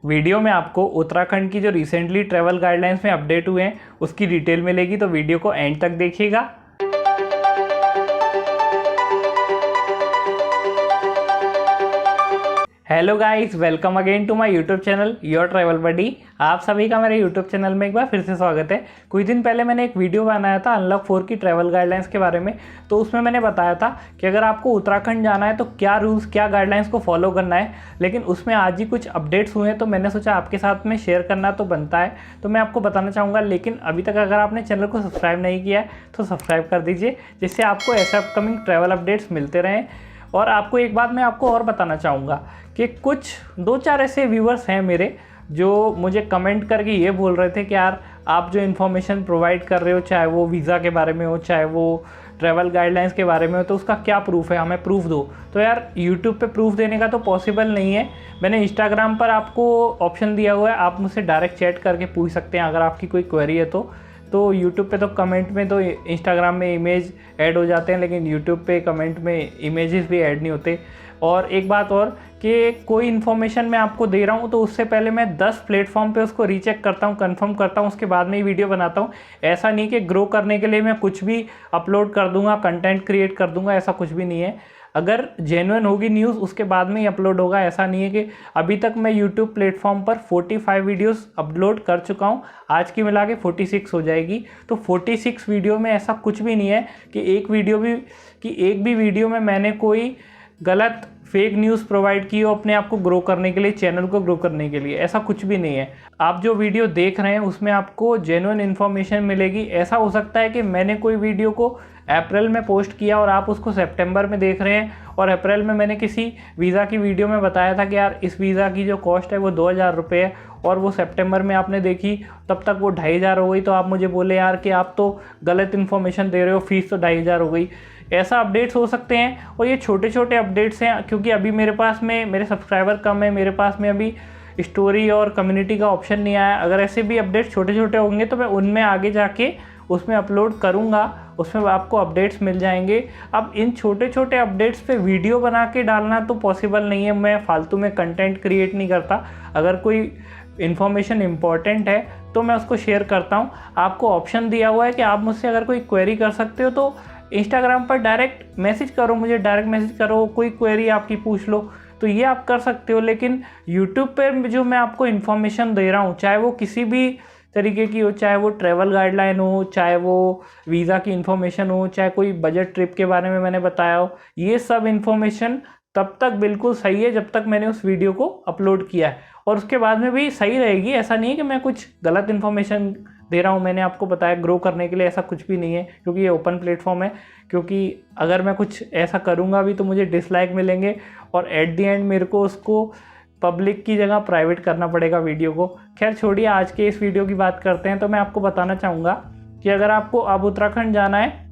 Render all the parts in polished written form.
Video में आपको उत्तराखंड की जो रिसेंटली ट्रैवल गाइडलाइंस में अपडेट हुए हैं उसकी डिटेल मिलेगी, तो वीडियो को एंड तक देखिएगा। Hello guys, welcome again to my YouTube channel your travel buddy. आप सभी का मेरे यूट्यूब चैनल में एक बार फिर से स्वागत है। कुछ दिन पहले मैंने एक वीडियो बनाया था अनलॉक 4 की ट्रैवल गाइडलाइंस के बारे में। तो उसमें मैंने बताया था कि अगर आपको उत्तराखंड जाना है तो क्या रूल्स, क्या गाइडलाइंस को फॉलो करना है। लेकिन उसमें आज ही कुछ अपडेट्स हुए हैं, तो मैंने सोचा आपके साथ में शेयर करना तो बनता है, तो मैं आपको बताना चाहूँगा। लेकिन अभी तक अगर आपने चैनल को सब्सक्राइब नहीं किया है तो सब्सक्राइब कर दीजिए, जिससे आपको ऐसे अपकमिंग ट्रैवल अपडेट्स मिलते रहें। और आपको एक बात मैं आपको और बताना चाहूँगा कि कुछ 2-4 ऐसे व्यूवर्स हैं मेरे जो मुझे कमेंट करके ये बोल रहे थे कि यार आप जो इन्फॉर्मेशन प्रोवाइड कर रहे हो, चाहे वो वीज़ा के बारे में हो, चाहे वो ट्रैवल गाइडलाइंस के बारे में हो, तो उसका क्या प्रूफ है, हमें प्रूफ दो। तो यार यूट्यूब पे प्रूफ देने का तो पॉसिबल नहीं है। मैंने इंस्टाग्राम पर आपको ऑप्शन दिया हुआ है, आप मुझसे डायरेक्ट चैट करके पूछ सकते हैं अगर आपकी कोई क्वेरी है तो यूट्यूब पे तो कमेंट में, तो इंस्टाग्राम में इमेज ऐड हो जाते हैं, लेकिन यूट्यूब पे कमेंट में इमेजेस भी ऐड नहीं होते। और एक बात और कि कोई इन्फॉर्मेशन मैं आपको दे रहा हूँ तो उससे पहले मैं 10 प्लेटफॉर्म पे उसको रीचेक करता हूँ, कंफर्म करता हूँ, उसके बाद में ही वीडियो बनाता हूँ। ऐसा नहीं कि ग्रो करने के लिए मैं कुछ भी अपलोड कर दूँगा, कंटेंट क्रिएट कर दूँगा, ऐसा कुछ भी नहीं है। अगर जेन्युइन होगी न्यूज़ उसके बाद में ही अपलोड होगा। ऐसा नहीं है कि अभी तक मैं यूट्यूब प्लेटफॉर्म पर 45 वीडियोस अपलोड कर चुका हूँ, आज की मिला के 46 हो जाएगी। तो 46 वीडियो में ऐसा कुछ भी नहीं है कि एक भी वीडियो में मैंने कोई गलत फेक न्यूज़ प्रोवाइड की हो अपने आप को ग्रो करने के लिए, चैनल को ग्रो करने के लिए। ऐसा कुछ भी नहीं है। आप जो वीडियो देख रहे हैं उसमें आपको जेन्युइन इन्फॉर्मेशन मिलेगी। ऐसा हो सकता है कि मैंने कोई वीडियो को अप्रैल में पोस्ट किया और आप उसको सितंबर में देख रहे हैं, और अप्रैल में मैंने किसी वीज़ा की वीडियो में बताया था कि यार इस वीज़ा की जो कॉस्ट है वो 2000 रुपये है, और वो सितंबर में आपने देखी तब तक वो 2500 हो गई। तो आप मुझे बोले यार कि आप तो गलत इन्फॉर्मेशन दे रहे हो, फीस तो 2500 हो गई। ऐसा अपडेट्स हो सकते हैं, और ये छोटे छोटे अपडेट्स हैं क्योंकि अभी मेरे पास में मेरे सब्सक्राइबर कम है, मेरे पास में अभी स्टोरी और कम्युनिटी का ऑप्शन नहीं आया। अगर ऐसे भी अपडेट्स छोटे छोटे होंगे तो मैं उनमें आगे जाके उसमें अपलोड करूँगा, उसमें आपको अपडेट्स मिल जाएंगे। अब इन छोटे छोटे अपडेट्स पे वीडियो बना के डालना तो पॉसिबल नहीं है, मैं फालतू में कंटेंट क्रिएट नहीं करता। अगर कोई इन्फॉर्मेशन इम्पॉर्टेंट है तो मैं उसको शेयर करता हूँ। आपको ऑप्शन दिया हुआ है कि आप मुझसे अगर कोई क्वेरी कर सकते हो तो इंस्टाग्राम पर डायरेक्ट मैसेज करो, मुझे डायरेक्ट मैसेज करो, कोई क्वेरी आपकी पूछ लो, तो ये आप कर सकते हो। लेकिन यूट्यूब पर जो मैं आपको इन्फॉर्मेशन दे रहा हूँ, चाहे वो किसी भी तरीके की हो, चाहे वो ट्रैवल गाइडलाइन हो, चाहे वो वीज़ा की इन्फॉर्मेशन हो, चाहे कोई बजट ट्रिप के बारे में मैंने बताया हो, ये सब इन्फॉर्मेशन तब तक बिल्कुल सही है जब तक मैंने उस वीडियो को अपलोड किया है, और उसके बाद में भी सही रहेगी। ऐसा नहीं है कि मैं कुछ गलत इन्फॉर्मेशन दे रहा हूँ। मैंने आपको बताया ग्रो करने के लिए, ऐसा कुछ भी नहीं है, क्योंकि ये ओपन प्लेटफॉर्म है। क्योंकि अगर मैं कुछ ऐसा करूँगा भी तो मुझे डिसलाइक मिलेंगे, और एट दी एंड मेरे को उसको पब्लिक की जगह प्राइवेट करना पड़ेगा वीडियो को। खैर छोड़िए, आज के इस वीडियो की बात करते हैं। तो मैं आपको बताना चाहूँगा कि अगर आपको अब उत्तराखंड जाना है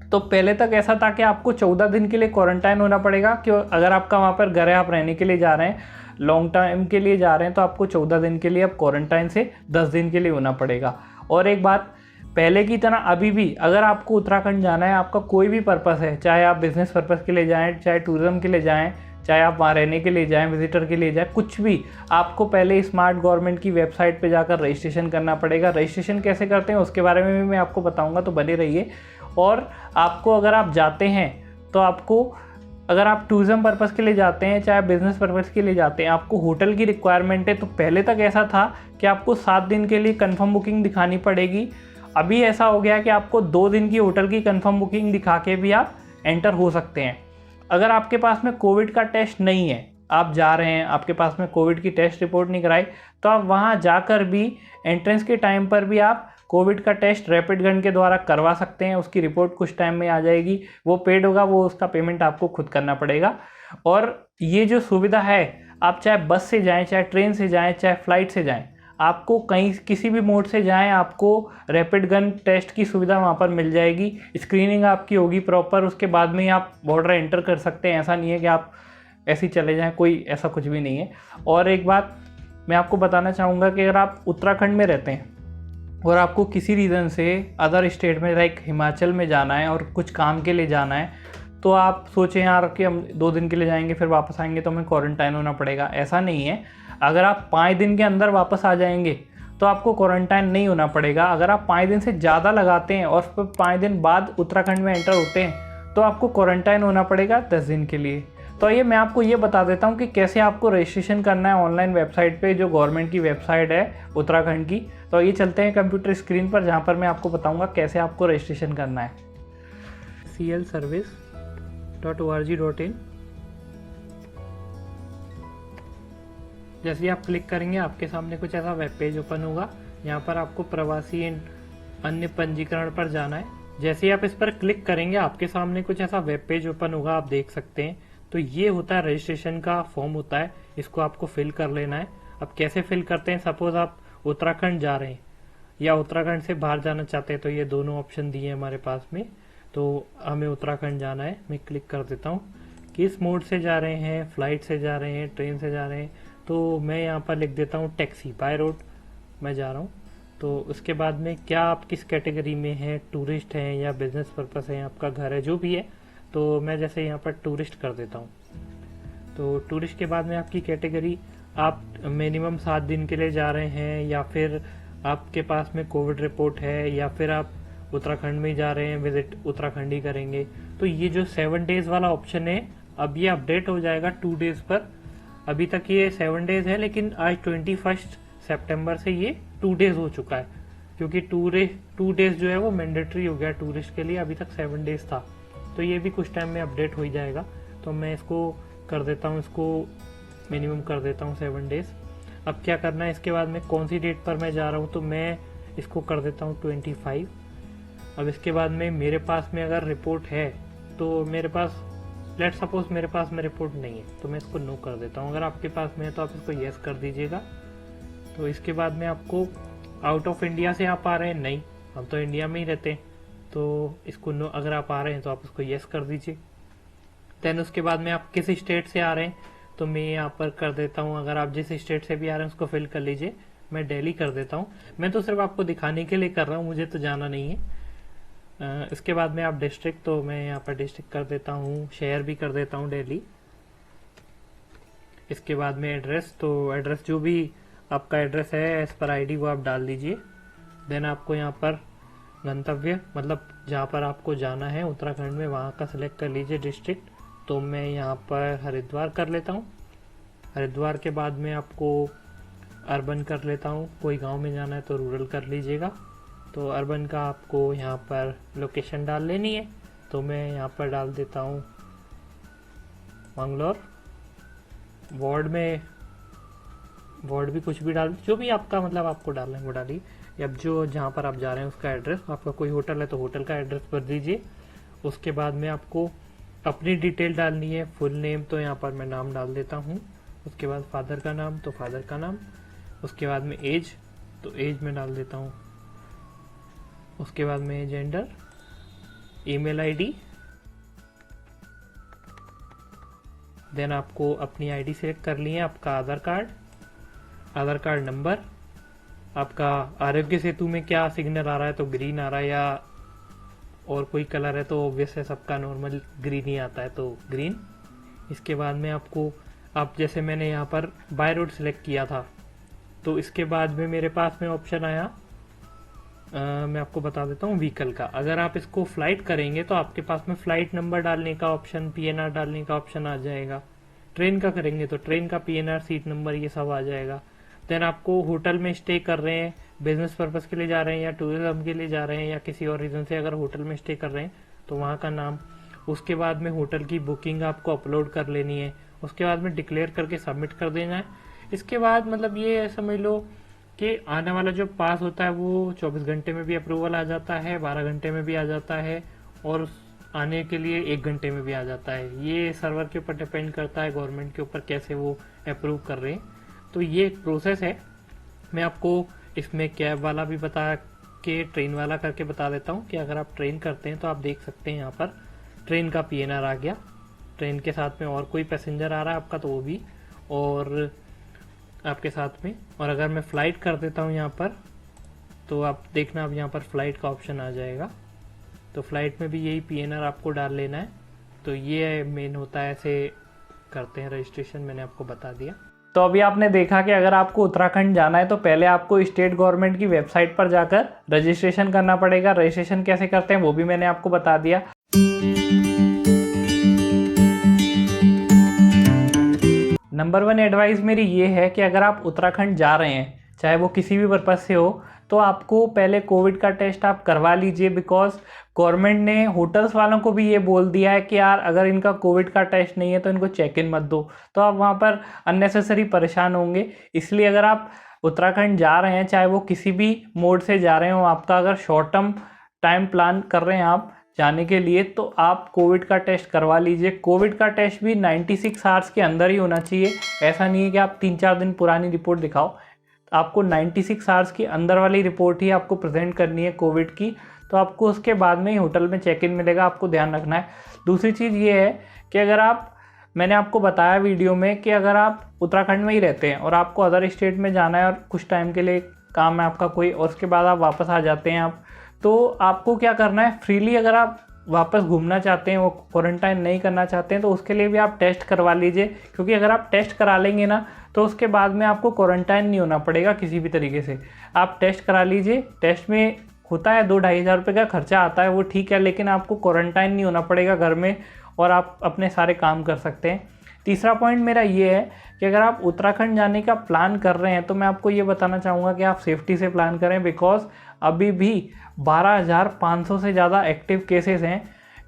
तो पहले तक ऐसा था कि आपको 14 दिन के लिए क्वारंटाइन होना पड़ेगा। क्यों? अगर आपका वहाँ पर घर है, आप रहने के लिए जा रहे हैं, लॉन्ग टाइम के लिए जा रहे हैं, तो आपको 14 दिन के लिए अब क्वारंटाइन से 10 दिन के लिए होना पड़ेगा। और एक बात, पहले की तरह अभी भी अगर आपको उत्तराखंड जाना है, आपका कोई भी पर्पस है, चाहे आप बिज़नेस पर्पस के लिए जाएँ, चाहे टूरिज़्म के लिए जाएँ, चाहे आप वहाँ रहने के लिए जाएं, विजिटर के लिए जाएं, कुछ भी, आपको पहले स्मार्ट गवर्नमेंट की वेबसाइट पे जाकर रजिस्ट्रेशन करना पड़ेगा। रजिस्ट्रेशन कैसे करते हैं उसके बारे में भी मैं आपको बताऊंगा, तो बने रहिए। और आपको अगर आप जाते हैं तो आपको, अगर आप टूरिज़्म पर्पज़ के लिए जाते हैं, चाहे बिज़नेस पर्पज़ के लिए जाते हैं, आपको होटल की रिक्वायरमेंट है। तो पहले तक ऐसा था कि आपको 7 दिन के लिए कन्फर्म बुकिंग दिखानी पड़ेगी। अभी ऐसा हो गया कि आपको 2 दिन की होटल की कन्फर्म बुकिंग दिखा के भी आप एंटर हो सकते हैं। अगर आपके पास में कोविड का टेस्ट नहीं है, आप जा रहे हैं, आपके पास में कोविड की टेस्ट रिपोर्ट नहीं कराई, तो आप वहाँ जाकर भी एंट्रेंस के टाइम पर भी आप कोविड का टेस्ट रैपिड गन के द्वारा करवा सकते हैं। उसकी रिपोर्ट कुछ टाइम में आ जाएगी, वो पेड होगा, वो उसका पेमेंट आपको खुद करना पड़ेगा। और ये जो सुविधा है, आप चाहे बस से जाएँ, चाहे ट्रेन से जाएँ, चाहे फ्लाइट से जाएँ, आपको कहीं किसी भी मोड से जाएं, आपको रैपिड गन टेस्ट की सुविधा वहाँ पर मिल जाएगी। स्क्रीनिंग आपकी होगी प्रॉपर, उसके बाद में ही आप बॉर्डर एंटर कर सकते हैं। ऐसा नहीं है कि आप ऐसे ही चले जाएं, कोई ऐसा कुछ भी नहीं है। और एक बात मैं आपको बताना चाहूँगा कि अगर आप उत्तराखंड में रहते हैं और आपको किसी रीज़न से अदर स्टेट में, लाइक हिमाचल में जाना है और कुछ काम के लिए जाना है, तो आप सोचें यार कि हम 2 दिन के लिए जाएंगे फिर वापस आएंगे तो हमें क्वारंटाइन होना पड़ेगा। ऐसा नहीं है। अगर आप 5 दिन के अंदर वापस आ जाएंगे तो आपको क्वारंटाइन नहीं होना पड़ेगा। अगर आप 5 दिन से ज़्यादा लगाते हैं और फिर 5 दिन बाद उत्तराखंड में एंटर होते हैं तो आपको क्वारंटाइन होना पड़ेगा 10 दिन के लिए। तो ये मैं आपको ये बता देता हूँ कि कैसे आपको रजिस्ट्रेशन करना है ऑनलाइन वेबसाइट पे, जो गवर्नमेंट की वेबसाइट है उत्तराखंड की। तो ये चलते हैं कंप्यूटर स्क्रीन पर, जहाँ पर मैं आपको बताऊँगा कैसे आपको रजिस्ट्रेशन करना है। clservice.org.in जैसे ही आप क्लिक करेंगे आपके सामने कुछ ऐसा वेब पेज ओपन होगा। यहाँ पर आपको प्रवासी अन्य पंजीकरण पर जाना है। जैसे ही आप इस पर क्लिक करेंगे आपके सामने कुछ ऐसा वेब पेज ओपन होगा, आप देख सकते हैं। तो ये होता है रजिस्ट्रेशन का फॉर्म होता है, इसको आपको फिल कर लेना है। अब कैसे फिल करते हैं, सपोज आप उत्तराखंड जा रहे हैं या उत्तराखंड से बाहर जाना चाहते हैं, तो ये दोनों ऑप्शन दिए हैं हमारे पास में। तो हमें उत्तराखंड जाना है, मैं क्लिक कर देता हूँ। किस मोड से जा रहे हैं, फ्लाइट से जा रहे हैं, ट्रेन से जा रहे हैं, तो मैं यहाँ पर लिख देता हूँ टैक्सी, बाय रोड मैं जा रहा हूँ। तो उसके बाद में क्या आप किस कैटेगरी में हैं, टूरिस्ट हैं या बिजनेस पर्पस है, आपका घर है, जो भी है। तो मैं जैसे यहाँ पर टूरिस्ट कर देता हूँ। तो टूरिस्ट के बाद में आपकी कैटेगरी, आप मिनिमम 7 दिन के लिए जा रहे हैं या फिर आपके पास में कोविड रिपोर्ट है या फिर आप उत्तराखंड में जा रहे हैं, विजिट उत्तराखंड ही करेंगे। तो ये जो 7 डेज वाला ऑप्शन है अब ये अपडेट हो जाएगा 2 डेज पर। अभी तक ये 7 डेज है, लेकिन आज 21 सितंबर से ये 2 डेज हो चुका है, क्योंकि 2 डेज जो है वो मैंडेटरी हो गया टूरिस्ट के लिए। अभी तक 7 डेज था, तो ये भी कुछ टाइम में अपडेट हो ही जाएगा। तो मैं इसको कर देता हूँ, इसको मिनिमम कर देता हूँ 7 डेज। अब क्या करना है, इसके बाद में कौन सी डेट पर मैं जा रहा हूँ, तो मैं इसको कर देता हूँ 25। अब इसके बाद में मेरे पास में अगर रिपोर्ट है तो मेरे पास, लेट सपोज मेरे पास में रिपोर्ट नहीं है, तो मैं इसको नो कर देता हूँ। अगर आपके पास में है तो आप इसको येस कर दीजिएगा। तो इसके बाद में आपको आउट ऑफ इंडिया से आप आ रहे हैं, नहीं हम तो इंडिया में ही रहते हैं, तो इसको नो। अगर आप आ रहे हैं तो आप इसको येस कर दीजिए। देन उसके बाद में आप किस स्टेट से आ रहे हैं, तो मैं यहाँ पर कर देता हूँ, अगर आप जिस स्टेट से भी आ रहे हैं उसको फिल कर लीजिए। मैं दिल्ली कर देता हूँ। मैं तो सिर्फ आपको दिखाने के लिए कर रहा हूँ, मुझे तो जाना नहीं है। इसके बाद में आप डिस्ट्रिक्ट, तो मैं यहाँ पर डिस्ट्रिक्ट कर देता हूँ, शहर भी कर देता हूँ दिल्ली। इसके बाद में एड्रेस, तो एड्रेस जो भी आपका एड्रेस है एज पर आईडी वो आप डाल दीजिए। देन आपको यहाँ पर गंतव्य, मतलब जहाँ पर आपको जाना है उत्तराखंड में, वहाँ का सिलेक्ट कर लीजिए डिस्ट्रिक्ट। तो मैं यहाँ पर हरिद्वार कर लेता हूँ। हरिद्वार के बाद में आपको अर्बन कर लेता हूँ, कोई गांव में जाना है तो रूरल कर लीजिएगा। तो अर्बन का आपको यहाँ पर लोकेशन डाल लेनी है, तो मैं यहाँ पर डाल देता हूँ मंगलौर। वार्ड भी कुछ भी डाल, जो भी आपका मतलब आपको डालना है वो डालिए। अब जो जहाँ पर आप जा रहे हैं उसका एड्रेस, आपका कोई होटल है तो होटल का एड्रेस भर दीजिए। उसके बाद में आपको अपनी डिटेल डालनी है, फुल नेम, तो यहाँ पर मैं नाम डाल देता हूँ। उसके बाद फादर का नाम, तो फादर का नाम। उसके बाद में एज, तो एज में डाल देता हूँ। उसके बाद में जेंडर, ईमेल आईडी। देन आपको अपनी आईडी सेलेक्ट कर ली है, आपका आधार कार्ड नंबर, आपका आरोग्य सेतु में क्या सिग्नल आ रहा है, तो ग्रीन आ रहा है, या और कोई कलर है तो ऑब्वियस है सबका नॉर्मल ग्रीन ही आता है, तो ग्रीन। इसके बाद में आपको, आप जैसे मैंने यहाँ पर बाय रोड सिलेक्ट किया था, तो इसके बाद में मेरे पास में ऑप्शन आया, मैं आपको बता देता हूँ व्हीकल का। अगर आप इसको फ्लाइट करेंगे तो आपके पास में फ्लाइट नंबर डालने का ऑप्शन, पीएनआर डालने का ऑप्शन आ जाएगा। ट्रेन का करेंगे तो ट्रेन का पीएनआर, सीट नंबर, ये सब आ जाएगा। देन आपको होटल में स्टे कर रहे हैं, बिजनेस पर्पस के लिए जा रहे हैं या टूरिज्म के लिए जा रहे हैं या किसी और रीजन से अगर होटल में स्टे कर रहे हैं तो वहाँ का नाम। उसके बाद में होटल की बुकिंग आपको अपलोड कर लेनी है। उसके बाद में डिक्लेयर करके सबमिट कर देना है। इसके बाद मतलब ये समझ लो कि आने वाला जो पास होता है वो 24 घंटे में भी अप्रूवल आ जाता है, 12 घंटे में भी आ जाता है, और आने के लिए 1 घंटे में भी आ जाता है। ये सर्वर के ऊपर डिपेंड करता है, गवर्नमेंट के ऊपर कैसे वो अप्रूव कर रहे हैं। तो ये एक प्रोसेस है। मैं आपको इसमें कैब वाला भी बता के ट्रेन वाला करके बता देता हूँ कि अगर आप ट्रेन करते हैं तो आप देख सकते हैं यहाँ पर ट्रेन का पीएनआर आ गया, ट्रेन के साथ में और कोई पैसेंजर आ रहा है आपका तो वो भी, और आपके साथ में। और अगर मैं फ़्लाइट कर देता हूँ यहाँ पर, तो आप देखना अब यहाँ पर फ़्लाइट का ऑप्शन आ जाएगा। तो फ़्लाइट में भी यही पीएनआर आपको डाल लेना है। तो ये मेन होता है, ऐसे करते हैं रजिस्ट्रेशन, मैंने आपको बता दिया। तो अभी आपने देखा कि अगर आपको उत्तराखंड जाना है तो पहले आपको स्टेट गवर्नमेंट की वेबसाइट पर जाकर रजिस्ट्रेशन करना पड़ेगा। रजिस्ट्रेशन कैसे करते हैं वो भी मैंने आपको बता दिया। नंबर 1 एडवाइस मेरी ये है कि अगर आप उत्तराखंड जा रहे हैं, चाहे वो किसी भी पर्पज़ से हो, तो आपको पहले कोविड का टेस्ट आप करवा लीजिए। बिकॉज गवर्नमेंट ने होटल्स वालों को भी ये बोल दिया है कि यार अगर इनका कोविड का टेस्ट नहीं है तो इनको चेक इन मत दो, तो आप वहाँ पर अननेसेसरी परेशान होंगे। इसलिए अगर आप उत्तराखंड जा रहे हैं, चाहे वो किसी भी मोड से जा रहे हो, आपका अगर शॉर्ट टर्म टाइम प्लान कर रहे हैं आप जाने के लिए, तो आप कोविड का टेस्ट करवा लीजिए। कोविड का टेस्ट भी 96 आवर्स के अंदर ही होना चाहिए। ऐसा नहीं है कि आप 3-4 दिन पुरानी रिपोर्ट दिखाओ, आपको 96 आवर्स के अंदर वाली रिपोर्ट ही आपको प्रेजेंट करनी है कोविड की। तो आपको उसके बाद में ही होटल में चेक इन मिलेगा, आपको ध्यान रखना है। दूसरी चीज़ ये है कि अगर मैंने आपको बताया वीडियो में कि अगर आप उत्तराखंड में ही रहते हैं और आपको अदर स्टेट में जाना है और कुछ टाइम के लिए काम है आपका कोई, और उसके बाद आप वापस आ जाते हैं तो आपको क्या करना है, फ्रीली अगर आप वापस घूमना चाहते हैं, वो क्वारंटाइन नहीं करना चाहते हैं, तो उसके लिए भी आप टेस्ट करवा लीजिए। क्योंकि अगर आप टेस्ट करा लेंगे ना तो उसके बाद में आपको क्वारंटाइन नहीं होना पड़ेगा किसी भी तरीके से। आप टेस्ट करा लीजिए। टेस्ट में होता है 2-2.5 हज़ार रुपये का खर्चा आता है, वो ठीक है, लेकिन आपको क्वारंटाइन नहीं होना पड़ेगा घर में और आप अपने सारे काम कर सकते हैं। तीसरा पॉइंट मेरा ये है कि अगर आप उत्तराखंड जाने का प्लान कर रहे हैं तो मैं आपको ये बताना चाहूँगा कि आप सेफ्टी से प्लान करें। बिकॉज अभी भी 12,500 से ज़्यादा एक्टिव केसेस हैं।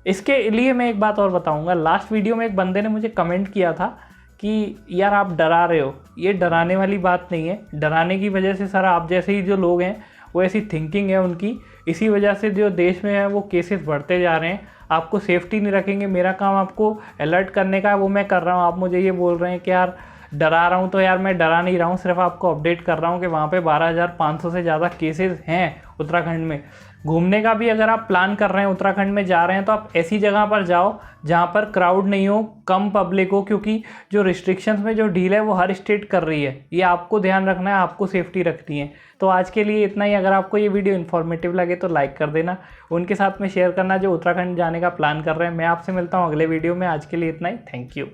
इसके लिए मैं एक बात और बताऊँगा। लास्ट वीडियो में एक बंदे ने मुझे कमेंट किया था कि यार आप डरा रहे हो। ये डराने वाली बात नहीं है। डराने की वजह से सर आप जैसे ही जो लोग हैं वो ऐसी थिंकिंग है उनकी, इसी वजह से जो देश में है वो केसेस बढ़ते जा रहे हैं। आपको सेफ्टी नहीं रखेंगे। मेरा काम आपको अलर्ट करने का है, वो मैं कर रहा हूँ। आप मुझे ये बोल रहे हैं कि यार डरा रहा हूँ, तो यार मैं डरा नहीं रहा हूँ, सिर्फ आपको अपडेट कर रहा हूँ कि वहाँ पे 12,500 से ज़्यादा केसेस हैं उत्तराखंड में। घूमने का भी अगर आप प्लान कर रहे हैं, उत्तराखंड में जा रहे हैं, तो आप ऐसी जगह पर जाओ जहाँ पर क्राउड नहीं हो, कम पब्लिक हो। क्योंकि जो रिस्ट्रिक्शंस में जो ढील है वो हर स्टेट कर रही है, ये आपको ध्यान रखना है, आपको सेफ्टी रखनी है। तो आज के लिए इतना ही। अगर आपको ये वीडियो इन्फॉर्मेटिव लगे तो लाइक कर देना, उनके साथ में शेयर करना जो उत्तराखंड जाने का प्लान कर रहे हैं। मैं आपसे मिलता हूँ अगले वीडियो में। आज के लिए इतना ही। Thank you.